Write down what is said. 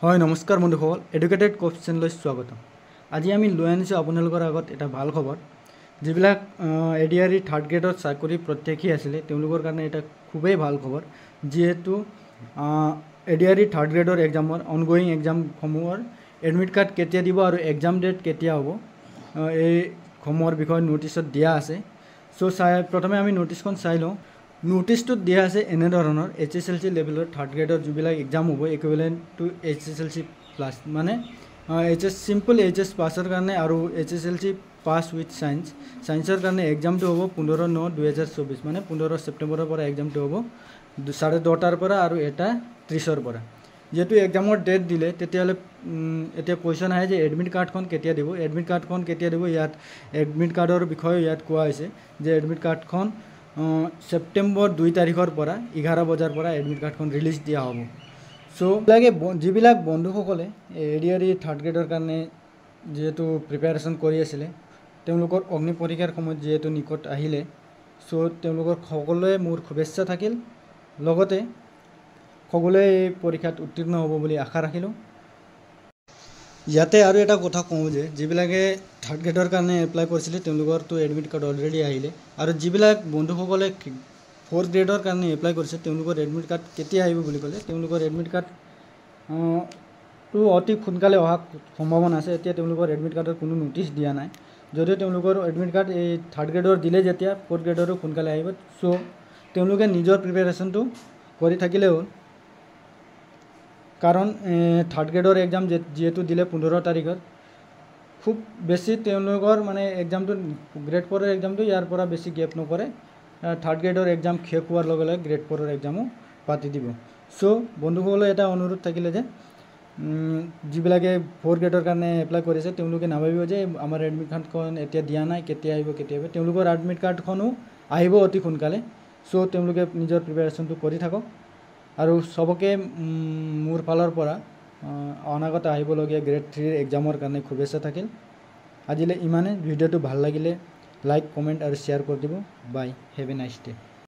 হয় নমস্কাৰ বন্ধুসকল এডুকেটেড কোৰ্ছ চেনেললৈ স্বাগতম। আজি আমি লৈ আনিছোঁ আপোনালোকৰ আগত এটা ভাল খবৰ। যিবিলাক এডিআৰই থাৰ্ড গ্ৰেডৰ চাকৰি প্ৰত্যাশী আছিলে তেওঁলোকৰ কাৰণে এটা খুবেই ভাল খবৰ, যিহেতু এডিআৰই থাৰ্ড গ্ৰেডৰ এক্সামৰ অনগোয়িং এক্সামসমূহৰ এডমিট কাৰ্ড কেতিয়া দিব আৰু এক্সাম ডেট কেতিয়া হ'ব এই সমূহৰ বিষয়ে নটিছত দিয়া আছে। প্ৰথমে আমি নটিছখন চাই লওঁ। নোটিছটোত দিয়া আছে এনেধৰণৰ HSLC লেভেলৰ থাৰ্ড গ্ৰেডৰ যিবিলাক এক্সাম হ'ব ইকুইভেলেণ্ট টু HSLC প্লাছ, মানে চিম্পল HS পাছৰ কাৰণে আৰু HSLC পাছ উইথ ছায়েন্সৰ কাৰণে এক্সামটো হ'ব 15/9/2024, মানে 15 ছেপ্টেম্বৰৰ পৰা এক্সামটো হ'ব 10:30 পৰা আৰু 1:30 পৰা। যিহেতু এক্সামৰ ডেট দিলে তেতিয়াহ'লে এতিয়া কুৱেশ্যন আহে যে এডমিট কাৰ্ডখন কেতিয়া দিব। এডমিট কাৰ্ডখন কেতিয়া দিব, ইয়াত এডমিট কাৰ্ডৰ বিষয়ে ইয়াত কোৱা হৈছে যে এডমিট কাৰ্ডখন ছেপ্টেম্বৰ 2 তাৰিখৰ পৰা 11 বজাৰ পৰা এডমিট কাৰ্ডখন ৰিলিজ দিয়া হ'ব। যিবিলাক বন্ধুসকলে এডিআৰই থাৰ্ড গ্ৰেডৰ কাৰণে যিহেতু প্ৰিপেয়াৰেশ্যন কৰি আছিলে, তেওঁলোকৰ অগ্নি পৰীক্ষাৰ সময়ত যিহেতু নিকট আহিলে, তেওঁলোকৰ সকলোৱে মোৰ শুভেচ্ছা থাকিল। লগতে সকলোৱে এই পৰীক্ষাত উত্তীৰ্ণ হ'ব বুলি আশা ৰাখিলোঁ। ইয়াতে আৰু এটা কথা কওঁ যে যিবিলাকে থাৰ্ড গ্ৰেডৰ কাৰণে এপ্লাই কৰিছিলে তেওঁলোকৰতো এডমিট কাৰ্ড অলৰেডি আহিলে, আৰু যিবিলাক বন্ধুসকলে ফ'ৰ্থ গ্ৰেডৰ কাৰণে এপ্লাই কৰিছে তেওঁলোকৰ এডমিট কাৰ্ড কেতিয়া আহিব বুলি ক'লে, তেওঁলোকৰ এডমিট কাৰ্ডটো অতি সোনকালে অহা সম্ভাৱনা আছে। এতিয়া তেওঁলোকৰ এডমিট কাৰ্ডৰ কোনো নটিছ দিয়া নাই, যদিও তেওঁলোকৰ এডমিট কাৰ্ড এই থাৰ্ড গ্ৰেডৰ দিলে যেতিয়া ফ'ৰ্থ গ্ৰেডৰো সোনকালে আহিব। তেওঁলোকে নিজৰ প্ৰিপেৰেশ্যনটো কৰি থাকিলে হ'ল, কাৰণ থাৰ্ড গ্ৰেডৰ এক্সাম যিহেতু দিলে 15 তাৰিখত, খুব বেছি তেওঁলোকৰ মানে এক্সামটো গ্ৰেড 4ৰ এক্সামটো ইয়াৰ পৰা বেছি গেপ নকৰে। থাৰ্ড গ্ৰেডৰ এক্সাম শেষ হোৱাৰ লগে লগে গ্ৰেড 4ৰ এক্সামো পাতি দিব। বন্ধুসকলে এটা অনুৰোধ থাকিলে যে যিবিলাকে ফ'ৰ্থ গ্ৰেডৰ কাৰণে এপ্লাই কৰিছে তেওঁলোকে নাভাবিব যে আমাৰ এডমিট কাৰ্ডখন এতিয়া দিয়া নাই, কেতিয়া আহিব। তেওঁলোকৰ এডমিট কাৰ্ডখনো আহিব অতি সোনকালে। তেওঁলোকে নিজৰ প্ৰিপেৰেশ্যনটো কৰি থাকক, আৰু চবকে মোৰ ফালৰ পৰা অনাগত আহিবলগীয়া গ্ৰেড 3ৰ এক্সামৰ কাৰণে শুভেচ্ছা থাকিল। আজিলৈ ইমানে। ভিডিঅ'টো ভাল লাগিলে লাইক, কমেণ্ট আৰু শ্বেয়াৰ কৰি দিব। বাই, হেভ এ নাইচ ডে।